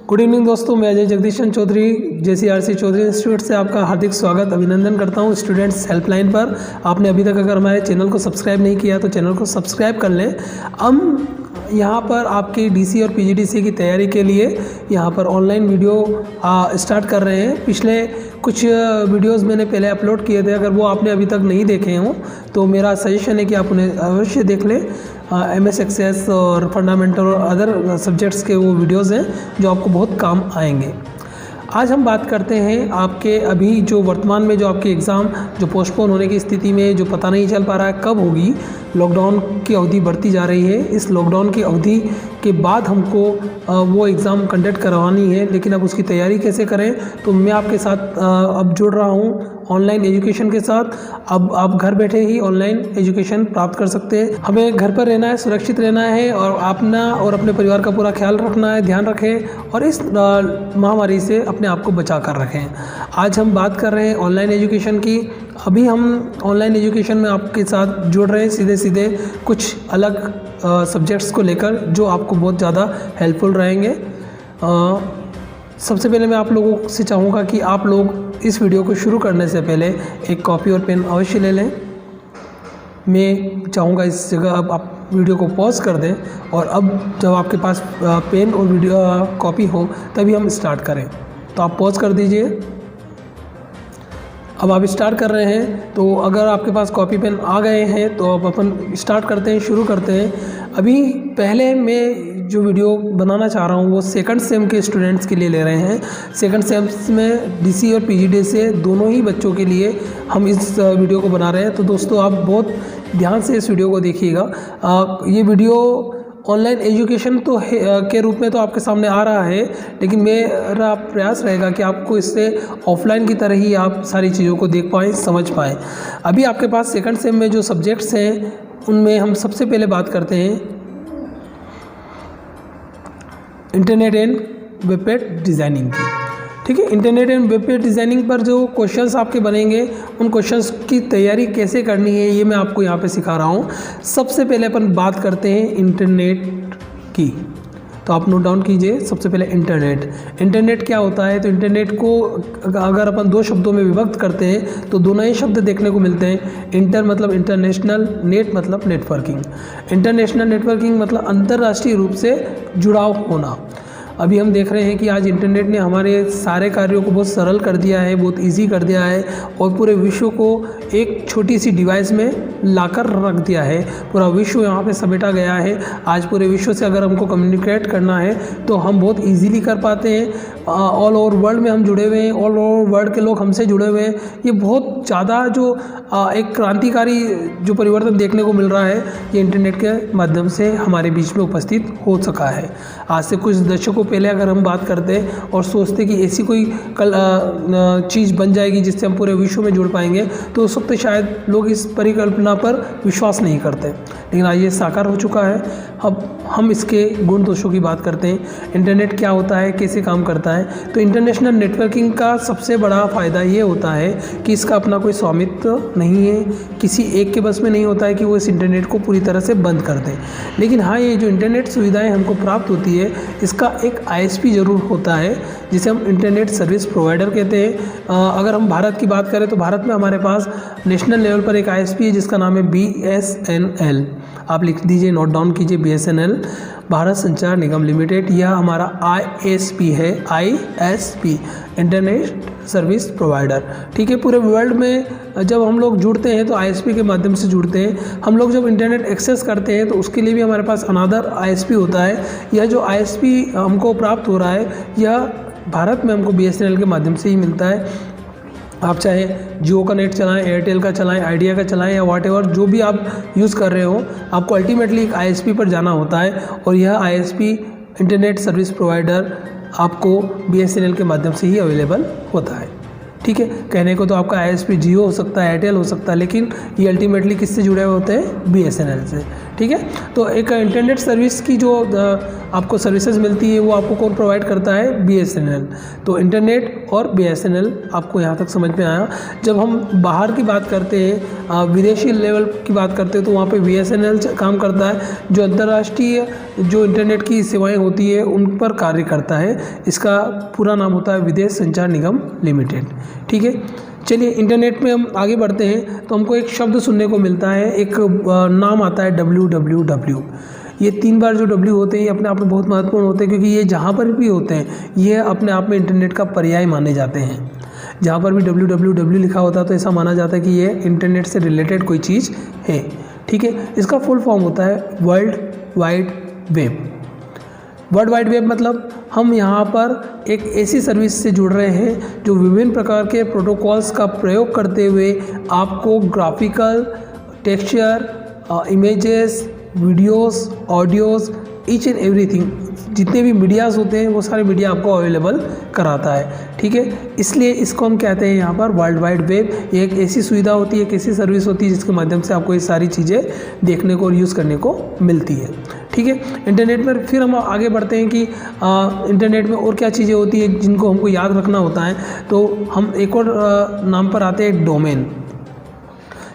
Good evening दोस्तों, मैं Ajay Jagadeesan Chaudhary JCRC Chaudhary institute से आपका हार्दिक स्वागत अभिनंदन करता हूं स्टूडेंट्स हेल्पलाइन पर। आपने अभी तक अगर हमारे चैनल को सब्सक्राइब नहीं किया तो चैनल को सब्सक्राइब कर लें। हम यहाँ पर आपकी DC और PGDCA की तैयारी के लिए यहाँ पर ऑनलाइन वीडियो स्टार्ट कर रहे हैं। पिछले कुछ वीडियोस मैंने पहले अपलोड किए थे, अगर वो आपने अभी तक नहीं देखे हों तो मेरा सजेशन है कि आप उन्हें अवश्य देख लें। MS एक्सेस और फंडामेंटल और अदर सब्जेक्ट्स के वो वीडियोस हैं जो आपको बहुत काम आएंगे। आज हम बात करते हैं आपके अभी जो वर्तमान में जो आपके एग्ज़ाम जो पोस्टपोन होने की स्थिति में जो पता नहीं चल पा रहा है कब होगी। लॉकडाउन की अवधि बढ़ती जा रही है। इस लॉकडाउन की अवधि के बाद हमको वो एग्ज़ाम कंडक्ट करवानी है, लेकिन अब उसकी तैयारी कैसे करें तो मैं आपके साथ अब जुड़ रहा हूँ ऑनलाइन एजुकेशन के साथ। अब आप घर बैठे ही ऑनलाइन एजुकेशन प्राप्त कर सकते हैं। हमें घर पर रहना है, सुरक्षित रहना है और अपना और अपने परिवार का पूरा ख्याल रखना है, ध्यान रखें और इस महामारी से अपने आप को बचा कर रखें। आज हम बात कर रहे हैं ऑनलाइन एजुकेशन की। अभी हम ऑनलाइन एजुकेशन में आपके साथ जुड़ रहे हैं सीधे कुछ अलग सब्जेक्ट्स को लेकर जो आपको बहुत ज़्यादा हेल्पफुल रहेंगे। सबसे पहले मैं आप लोगों से चाहूँगा कि आप लोग इस वीडियो को शुरू करने से पहले एक कॉपी और पेन अवश्य ले लें। मैं चाहूँगा इस जगह अब आप वीडियो को पॉज कर दें और अब जब आपके पास पेन और वीडियो कॉपी हो तभी हम स्टार्ट करें। तो आप पॉज कर दीजिए। अब आप स्टार्ट कर रहे हैं तो अगर आपके पास कॉपी पेन आ गए हैं तो अब अपन स्टार्ट करते हैं, शुरू करते हैं। अभी पहले मैं जो वीडियो बनाना चाह रहा हूँ वो सेकंड सेम के स्टूडेंट्स के लिए ले रहे हैं। सेकंड सेम में DC और PGDCA दोनों ही बच्चों के लिए हम इस वीडियो को बना रहे हैं। तो दोस्तों आप बहुत ध्यान से इस वीडियो को देखिएगा। ये वीडियो ऑनलाइन एजुकेशन तो के रूप में तो आपके सामने आ रहा है, लेकिन मेरा प्रयास रहेगा कि आपको इससे ऑफलाइन की तरह ही आप सारी चीज़ों को देख पाएँ, समझ पाएँ। अभी आपके पास सेकंड सेम में जो सब्जेक्ट्स हैं उनमें हम सबसे पहले बात करते हैं internet and web page designing की। ठीक है, internet and web page designing पर जो क्वेश्चंस आपके बनेंगे उन क्वेश्चंस की तैयारी कैसे करनी है ये मैं आपको यहाँ पे सिखा रहा हूँ। सबसे पहले अपन बात करते हैं इंटरनेट की। तो आप नोट डाउन कीजिए। सबसे पहले इंटरनेट क्या होता है। तो इंटरनेट को अगर अपन दो शब्दों में विभक्त करते हैं तो दोनों ही शब्द देखने को मिलते हैं। इंटर मतलब इंटरनेशनल, नेट मतलब नेटवर्किंग। इंटरनेशनल नेटवर्किंग मतलब अंतर्राष्ट्रीय रूप से जुड़ाव होना। अभी हम देख रहे हैं कि आज इंटरनेट ने हमारे सारे कार्यों को बहुत सरल कर दिया है, बहुत इजी कर दिया है और पूरे विश्व को एक छोटी सी डिवाइस में लाकर रख दिया है। पूरा विश्व यहाँ पे समेटा गया है। आज पूरे विश्व से अगर हमको कम्युनिकेट करना है तो हम बहुत इजीली कर पाते हैं। ऑल ओवर वर्ल्ड में हम जुड़े हुए हैं, ऑल ओवर वर्ल्ड के लोग हमसे जुड़े हुए हैं। ये बहुत ज़्यादा जो एक क्रांतिकारी जो परिवर्तन देखने को मिल रहा है ये इंटरनेट के माध्यम से हमारे बीच में उपस्थित हो सका है। आज से कुछ दशकों पहले अगर हम बात करते और सोचते कि ऐसी कोई चीज़ बन जाएगी जिससे हम पूरे विश्व में जुड़ पाएंगे तो उस वक्त शायद लोग इस परिकल्पना पर विश्वास नहीं करते, लेकिन आज ये साकार हो चुका है। अब हम इसके गुण दोषों की बात करते हैं। इंटरनेट क्या होता है, कैसे काम करता है। तो इंटरनेशनल नेटवर्किंग का सबसे बड़ा फ़ायदा ये होता है कि इसका अपना कोई स्वामित्व नहीं है। किसी एक के बस में नहीं होता है कि वो इस इंटरनेट को पूरी तरह से बंद कर दें। लेकिन हाँ, ये जो इंटरनेट सुविधाएं हमको प्राप्त होती है इसका एक ISP ज़रूर होता है जिसे हम इंटरनेट सर्विस प्रोवाइडर कहते हैं। अगर हम भारत की बात करें तो भारत में हमारे पास नेशनल लेवल पर एक ISP है जिसका नाम है BSNL। आप लिख दीजिए, नोट डाउन कीजिए, BSNL भारत संचार निगम लिमिटेड। यह हमारा ISP है, ISP इंटरनेट सर्विस प्रोवाइडर। ठीक है, पूरे वर्ल्ड में जब हम लोग जुड़ते हैं तो ISP के माध्यम से जुड़ते हैं। हम लोग जब इंटरनेट एक्सेस करते हैं तो उसके लिए भी हमारे पास अनदर ISP होता है। यह जो ISP हमको प्राप्त हो रहा है यह भारत में हमको BSNL के माध्यम से ही मिलता है। आप चाहे जियो का नेट चलाएं, एयरटेल का चलाएं, आइडिया का चलाएं या व्हाटएवर जो भी आप यूज़ कर रहे हो, आपको अल्टीमेटली एक ISP पर जाना होता है और यह ISP इंटरनेट सर्विस प्रोवाइडर आपको BSNL के माध्यम से ही अवेलेबल होता है। ठीक है, कहने को तो आपका ISP जियो हो सकता है, एयरटेल हो सकता है, लेकिन ये अल्टीमेटली किससे जुड़े हुए होते हैं, BSNL से। ठीक ठीक है। तो एक इंटरनेट सर्विस की जो आपको सर्विसेज मिलती है वो आपको कौन प्रोवाइड करता है, BSNL। तो इंटरनेट और BSNL आपको यहाँ तक समझ में आया। जब हम बाहर की बात करते हैं, विदेशी लेवल की बात करते हैं, तो वहाँ पे BSNL काम करता है, जो अंतर्राष्ट्रीय जो इंटरनेट की सेवाएं होती है उन पर कार्य करता है। इसका पूरा नाम होता है विदेश संचार निगम लिमिटेड, ठीक है। चलिए इंटरनेट में हम आगे बढ़ते हैं तो हमको एक शब्द सुनने को मिलता है, एक नाम आता है www। ये 3 बार जो W होते हैं ये अपने आप में बहुत महत्वपूर्ण होते हैं, क्योंकि ये जहाँ पर भी होते हैं ये अपने आप में इंटरनेट का पर्याय माने जाते हैं। जहाँ पर भी www लिखा होता है तो ऐसा माना जाता है कि ये इंटरनेट से रिलेटेड कोई चीज़ है, ठीक है। इसका फुल फॉर्म होता है world wide web. World wide web मतलब हम यहाँ पर एक ऐसी सर्विस से जुड़ रहे हैं जो विभिन्न प्रकार के प्रोटोकॉल्स का प्रयोग करते हुए आपको graphical, texture, images, videos, audios, each and everything, जितने भी मीडियाज़ होते हैं वो सारे मीडिया आपको अवेलेबल कराता है, ठीक है। इसलिए इसको हम कहते हैं यहाँ पर वर्ल्ड वाइड वेब। ये एक ऐसी सुविधा होती है, एक ऐसी सर्विस होती है जिसके माध्यम से आपको ये सारी चीज़ें देखने को और यूज़ करने को मिलती है, ठीक है। इंटरनेट पर फिर हम आगे बढ़ते हैं कि इंटरनेट में और क्या चीज़ें होती है जिनको हमको याद रखना होता है। तो हम एक और नाम पर आते हैं, डोमेन।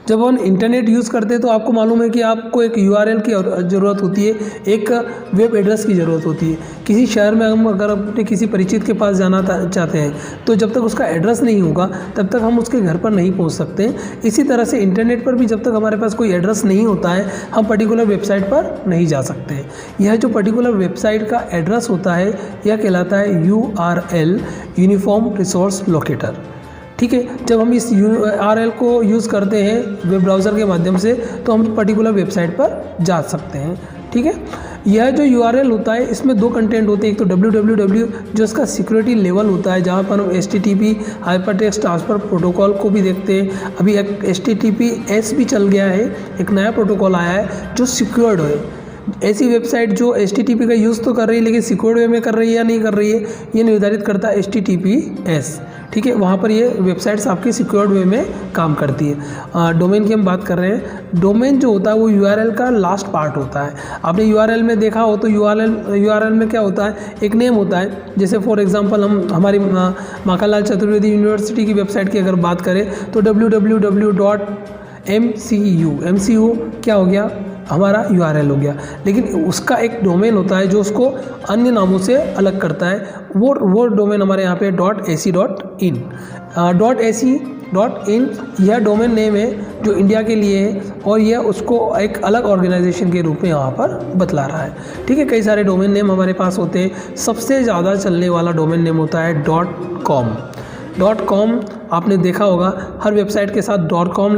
जब हम इंटरनेट यूज़ करते हैं तो आपको मालूम है कि आपको एक URL की ज़रूरत होती है, एक वेब एड्रेस की ज़रूरत होती है। किसी शहर में हम अगर अपने किसी परिचित के पास जाना चाहते हैं तो जब तक उसका एड्रेस नहीं होगा तब तक हम उसके घर पर नहीं पहुंच सकते। इसी तरह से इंटरनेट पर भी जब तक हमारे पास कोई एड्रेस नहीं होता है हम पर्टिकुलर वेबसाइट पर नहीं जा सकते। यह जो पर्टिकुलर वेबसाइट का एड्रेस होता है यह कहलाता है URL, यूनिफॉर्म रिसोर्स लोकेटर, ठीक है। जब हम इस URL को यूज़ करते हैं वेब ब्राउज़र के माध्यम से तो हम पर्टिकुलर वेबसाइट पर जा सकते हैं, ठीक है। यह जो URL होता है इसमें 2 कंटेंट होते हैं, एक तो www जो इसका सिक्योरिटी लेवल होता है, जहाँ पर हम HTTP हाइपरटेक्स्ट ट्रांसफ़र प्रोटोकॉल को भी देखते हैं। अभी एक HTTPS भी चल गया है, एक नया प्रोटोकॉल आया है जो सिक्योर्ड है। ऐसी वेबसाइट जो HTTP का यूज़ तो कर रही है लेकिन सिक्योर्ड वे में कर रही है या नहीं कर रही है ये निर्धारित करता है HTTPS, ठीक है। वहाँ पर ये वेबसाइट्स आपकी सिक्योर्ड वे में काम करती है। डोमेन की हम बात कर रहे हैं। डोमेन जो होता है वो URL का लास्ट पार्ट होता है। आपने URL में देखा हो तो URL में क्या होता है, एक नेम होता है। जैसे फॉर एग्जांपल हम हमारी माखनलाल चतुर्वेदी यूनिवर्सिटी की वेबसाइट की अगर बात करें तो www.mcu क्या हो गया, हमारा URL हो गया। लेकिन उसका एक डोमेन होता है जो उसको अन्य नामों से अलग करता है, वो डोमेन हमारे यहाँ पे .ac.in। .ac.in यह डोमेन नेम है जो इंडिया के लिए है और यह उसको एक अलग ऑर्गेनाइजेशन के रूप में यहाँ पर बतला रहा है, ठीक है। कई सारे डोमेन नेम हमारे पास होते हैं, सबसे ज़्यादा चलने वाला डोमेन नेम होता है .com। .com आपने देखा होगा हर वेबसाइट के साथ .com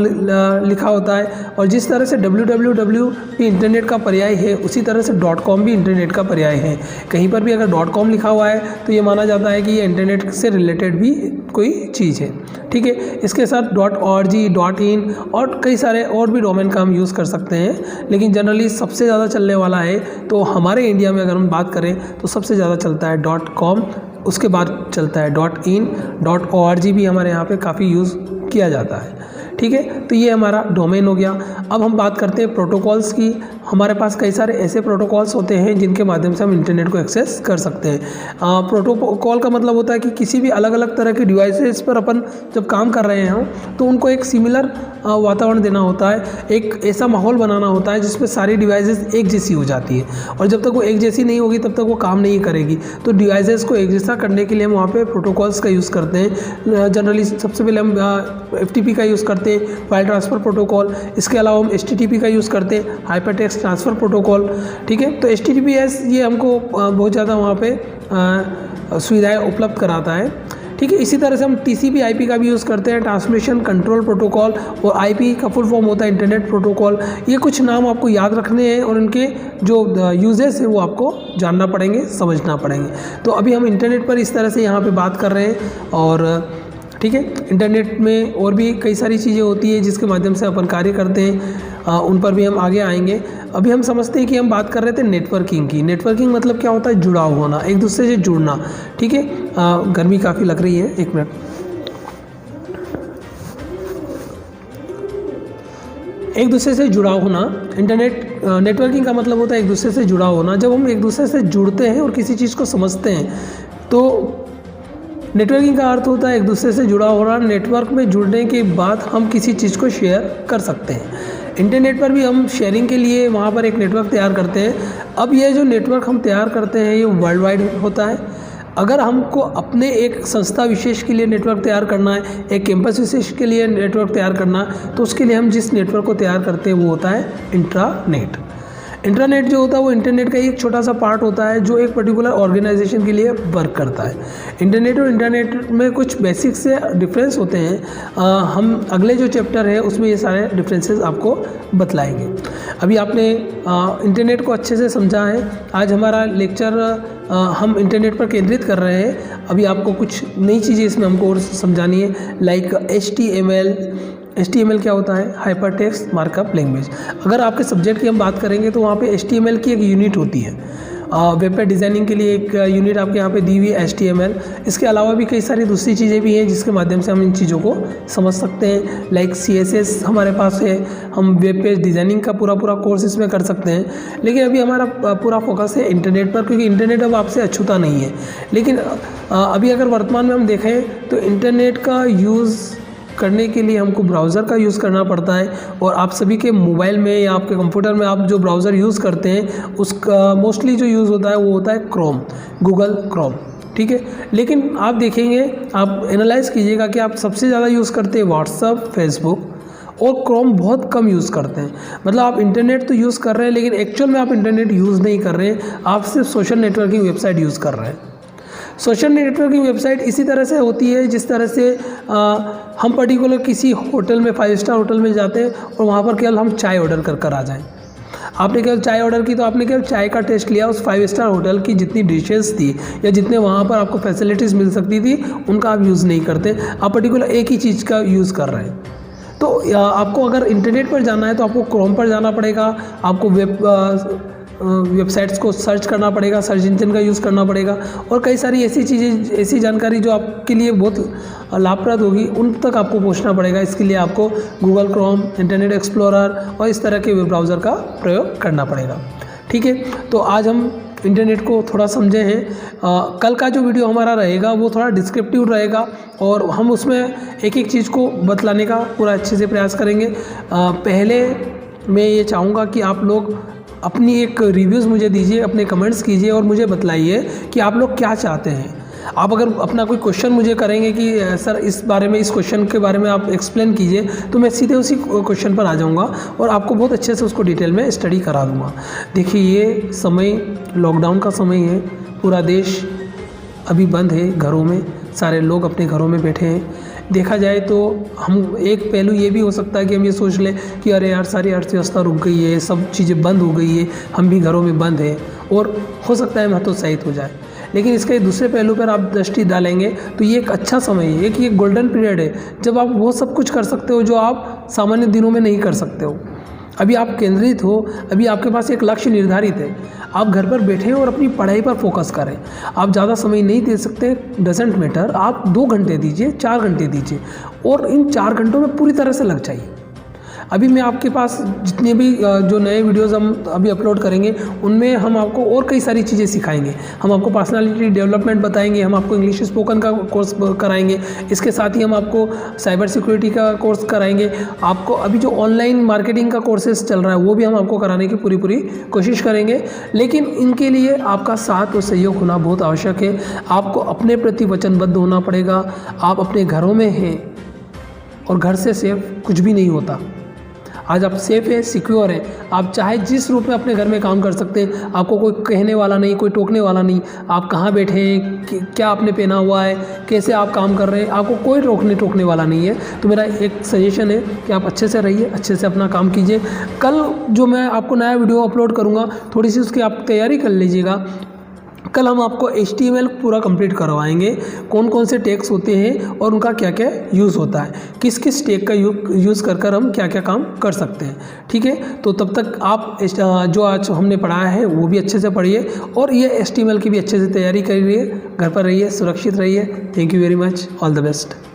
लिखा होता है और जिस तरह से www भी इंटरनेट का पर्याय है उसी तरह से .com भी इंटरनेट का पर्याय है। कहीं पर भी अगर .com लिखा हुआ है तो ये माना जाता है कि ये इंटरनेट से रिलेटेड भी कोई चीज़ है, ठीक है। इसके साथ .org, .in और कई सारे और भी डोमेन का हम यूज़ कर सकते हैं, लेकिन जनरली सबसे ज़्यादा चलने वाला है तो हमारे इंडिया में अगर हम बात करें तो सबसे ज़्यादा चलता है .com, उसके बाद चलता है .in, .org भी हमारे यहाँ पे काफ़ी यूज़ किया जाता है, ठीक है। तो ये हमारा डोमेन हो गया। अब हम बात करते हैं प्रोटोकॉल्स की। हमारे पास कई सारे ऐसे प्रोटोकॉल्स होते हैं जिनके माध्यम से हम इंटरनेट को एक्सेस कर सकते हैं। प्रोटोकॉल का मतलब होता है कि किसी भी अलग अलग तरह के डिवाइसेस पर अपन जब काम कर रहे हैं तो उनको एक सिमिलर वातावरण देना होता है, एक ऐसा माहौल बनाना होता है जिसमें सारी डिवाइसेस एक जैसी हो जाती है और जब तक वो एक जैसी नहीं होगी तब तक वो काम नहीं करेगी। तो डिवाइसेस को एक जैसा करने के लिए हम वहाँ पे प्रोटोकॉल्स का यूज़ करते हैं। जनरली सबसे पहले हम FTP का यूज़ करते हैं, फाइल ट्रांसफ़र प्रोटोकॉल। इसके अलावा हम HTTP का यूज़ करते हैं, हाइपरटेक्स्ट ट्रांसफ़र प्रोटोकॉल, ठीक है। तो HTTPS ये हमको बहुत ज़्यादा वहाँ पे सुविधाएँ उपलब्ध कराता है, ठीक है। इसी तरह से हम TCP IP का भी यूज़ करते हैं, ट्रांसमिशन कंट्रोल प्रोटोकॉल, और IP का फुल फॉर्म होता है इंटरनेट प्रोटोकॉल। ये कुछ नाम आपको याद रखने हैं और इनके जो यूजेस है वो आपको जानना पड़ेंगे, समझना पड़ेंगे। तो अभी हम इंटरनेट पर इस तरह से यहाँ पे बात कर रहे हैं और ठीक है। इंटरनेट में और भी कई सारी चीज़ें होती है जिसके माध्यम से अपन कार्य करते हैं, उन पर भी हम आगे आएंगे। अभी हम समझते हैं कि हम बात कर रहे थे नेटवर्किंग की। नेटवर्किंग मतलब क्या होता है, जुड़ाव होना, एक दूसरे से जुड़ना, ठीक है। गर्मी काफ़ी लग रही है, एक मिनट। एक दूसरे से जुड़ा होना। इंटरनेट नेटवर्किंग का मतलब होता है एक दूसरे से जुड़ा होना। जब हम एक दूसरे से जुड़ते हैं और किसी चीज़ को समझते हैं तो नेटवर्किंग का अर्थ होता है एक दूसरे से जुड़ा होना। नेटवर्क में जुड़ने के बाद हम किसी चीज़ को शेयर कर सकते हैं। इंटरनेट पर भी हम शेयरिंग के लिए वहाँ पर एक नेटवर्क तैयार करते हैं। अब ये जो नेटवर्क हम तैयार करते हैं ये वर्ल्ड वाइड होता है। अगर हमको अपने एक संस्था विशेष के लिए नेटवर्क तैयार करना है, एक कैंपस विशेष के लिए नेटवर्क तैयार करना है, तो उसके लिए हम जिस नेटवर्क को तैयार करते हैं वो होता है इंट्रानेट। इंटरनेट जो होता है वो इंटरनेट का एक छोटा सा पार्ट होता है जो एक पर्टिकुलर ऑर्गेनाइजेशन के लिए वर्क करता है। इंटरनेट और इंटरनेट में कुछ बेसिक से डिफरेंस होते हैं। हम अगले जो चैप्टर है उसमें ये सारे डिफरेंसेस आपको बतलाएंगे। अभी आपने इंटरनेट को अच्छे से समझा है। आज हमारा लेक्चर हम इंटरनेट पर केंद्रित कर रहे हैं। अभी आपको कुछ नई चीज़ें इसमें हमको और समझानी है, लाइक HTML क्या होता है, हाइपर टेक्स्ट मार्कअप लैंग्वेज। अगर आपके सब्जेक्ट की हम बात करेंगे तो वहाँ पे HTML की एक यूनिट होती है। वेब पे डिज़ाइनिंग के लिए एक यूनिट आपके यहाँ पे दी हुई है HTML। इसके अलावा भी कई सारी दूसरी चीज़ें भी हैं जिसके माध्यम से हम इन चीज़ों को समझ सकते हैं, लाइक CSS हमारे पास है। हम वेब पेज डिज़ाइनिंग का पूरा कोर्स इसमें कर सकते हैं। लेकिन अभी हमारा पूरा फोकस है इंटरनेट पर, क्योंकि इंटरनेट अब आपसे अछूता नहीं है। लेकिन अभी अगर वर्तमान में हम देखें तो इंटरनेट का यूज़ करने के लिए हमको ब्राउज़र का यूज़ करना पड़ता है। और आप सभी के मोबाइल में या आपके कंप्यूटर में आप जो ब्राउज़र यूज़ करते हैं उसका मोस्टली जो यूज़ होता है वो होता है क्रोम, गूगल क्रोम, ठीक है। लेकिन आप देखेंगे, आप एनालाइज़ कीजिएगा कि आप सबसे ज़्यादा यूज़ करते हैं व्हाट्सअप, फेसबुक और क्रोम बहुत कम यूज़ करते हैं। मतलब आप इंटरनेट तो यूज़ कर रहे हैं लेकिन एक्चुअल में आप इंटरनेट यूज़ नहीं कर रहे हैं, आप सिर्फ सोशल नेटवर्किंग वेबसाइट यूज़ कर रहे हैं। सोशल नेटवर्किंग वेबसाइट इसी तरह से होती है जिस तरह से हम पर्टिकुलर किसी होटल में, 5 स्टार होटल में जाते हैं और वहाँ पर केवल हम चाय ऑर्डर कर आ जाएं। आपने केवल चाय ऑर्डर की तो आपने केवल चाय का टेस्ट लिया, उस 5 स्टार होटल की जितनी डिशेस थी या जितने वहाँ पर आपको फैसिलिटीज़ मिल सकती थी उनका आप यूज़ नहीं करते, आप पर्टिकुलर एक ही चीज़ का यूज़ कर रहे हैं। तो आपको अगर इंटरनेट पर जाना है तो आपको क्रोम पर जाना पड़ेगा, आपको वेबसाइट्स को सर्च करना पड़ेगा, सर्च इंजन का यूज़ करना पड़ेगा और कई सारी ऐसी चीज़ें, ऐसी जानकारी जो आपके लिए बहुत लाभप्रद होगी उन तक आपको पहुंचना पड़ेगा। इसके लिए आपको गूगल क्रोम, इंटरनेट एक्सप्लोरर और इस तरह के वेब ब्राउज़र का प्रयोग करना पड़ेगा, ठीक है। तो आज हम इंटरनेट को थोड़ा समझे हैं। कल का जो वीडियो हमारा रहेगा वो थोड़ा डिस्क्रिप्टिव रहेगा और हम उसमें एक एक चीज़ को बतलाने का पूरा अच्छे से प्रयास करेंगे। पहले मैं ये चाहूँगा कि आप लोग अपनी एक रिव्यूज़ मुझे दीजिए, अपने कमेंट्स कीजिए और मुझे बतलाइए कि आप लोग क्या चाहते हैं। आप अगर अपना कोई क्वेश्चन मुझे करेंगे कि सर इस बारे में, इस क्वेश्चन के बारे में आप एक्सप्लेन कीजिए, तो मैं सीधे उसी क्वेश्चन पर आ जाऊंगा और आपको बहुत अच्छे से उसको डिटेल में स्टडी करा दूंगा। देखिए ये समय लॉकडाउन का समय है, पूरा देश अभी बंद है, घरों में सारे लोग अपने घरों में बैठे हैं। देखा जाए तो हम एक पहलू ये भी हो सकता है कि हम ये सोच लें कि अरे यार सारी अर्थव्यवस्था रुक गई है, सब चीज़ें बंद हो गई है, हम भी घरों में बंद हैं और हो सकता है हम हतोत्साहित हो जाए। लेकिन इसके दूसरे पहलू पर आप दृष्टि डालेंगे तो ये एक अच्छा समय है, एक ये गोल्डन पीरियड है जब आप वो सब कुछ कर सकते हो जो आप सामान्य दिनों में नहीं कर सकते हो। अभी आप केंद्रित हो, अभी आपके पास एक लक्ष्य निर्धारित है, आप घर पर बैठे और अपनी पढ़ाई पर फोकस करें। आप ज़्यादा समय नहीं दे सकते, डजेंट मैटर, आप 2 घंटे दीजिए, 4 घंटे दीजिए और इन 4 घंटों में पूरी तरह से लग जाइए। अभी मैं आपके पास जितने भी जो नए वीडियोस हम अभी अपलोड करेंगे उनमें हम आपको और कई सारी चीज़ें सिखाएंगे। हम आपको पर्सनालिटी डेवलपमेंट बताएंगे, हम आपको इंग्लिश स्पोकन का कोर्स कराएंगे, इसके साथ ही हम आपको साइबर सिक्योरिटी का कोर्स कराएंगे। आपको अभी जो ऑनलाइन मार्केटिंग का कोर्सेज चल रहा है वो भी हम आपको कराने की पूरी कोशिश करेंगे। लेकिन इनके लिए आपका साथ और सहयोग होना बहुत आवश्यक है। आपको अपने प्रति वचनबद्ध होना पड़ेगा। आप अपने घरों में हैं और घर से सेफ कुछ भी नहीं होता। आज आप सेफ है, सिक्योर है, आप चाहे जिस रूप में अपने घर में काम कर सकते हैं। आपको कोई कहने वाला नहीं, कोई टोकने वाला नहीं। आप कहाँ बैठे हैं, क्या आपने पहना हुआ है, कैसे आप काम कर रहे हैं, आपको कोई टोकने वाला नहीं है। तो मेरा एक सजेशन है कि आप अच्छे से रहिए, अच्छे से अपना काम कीजिए। कल जो मैं आपको नया वीडियो अपलोड करूँगा थोड़ी सी उसकी आप तैयारी कर लीजिएगा। कल हम आपको HTML पूरा कंप्लीट करवाएंगे, कौन कौन से टैग्स होते हैं और उनका क्या क्या यूज़ होता है, किस किस टैग का यूज़ कर हम क्या क्या काम कर सकते हैं, ठीक है। तो तब तक आप जो आज हमने पढ़ाया है वो भी अच्छे से पढ़िए और ये HTML की भी अच्छे से तैयारी करिए। घर पर रहिए, सुरक्षित रहिए। Thank you very much, all the best.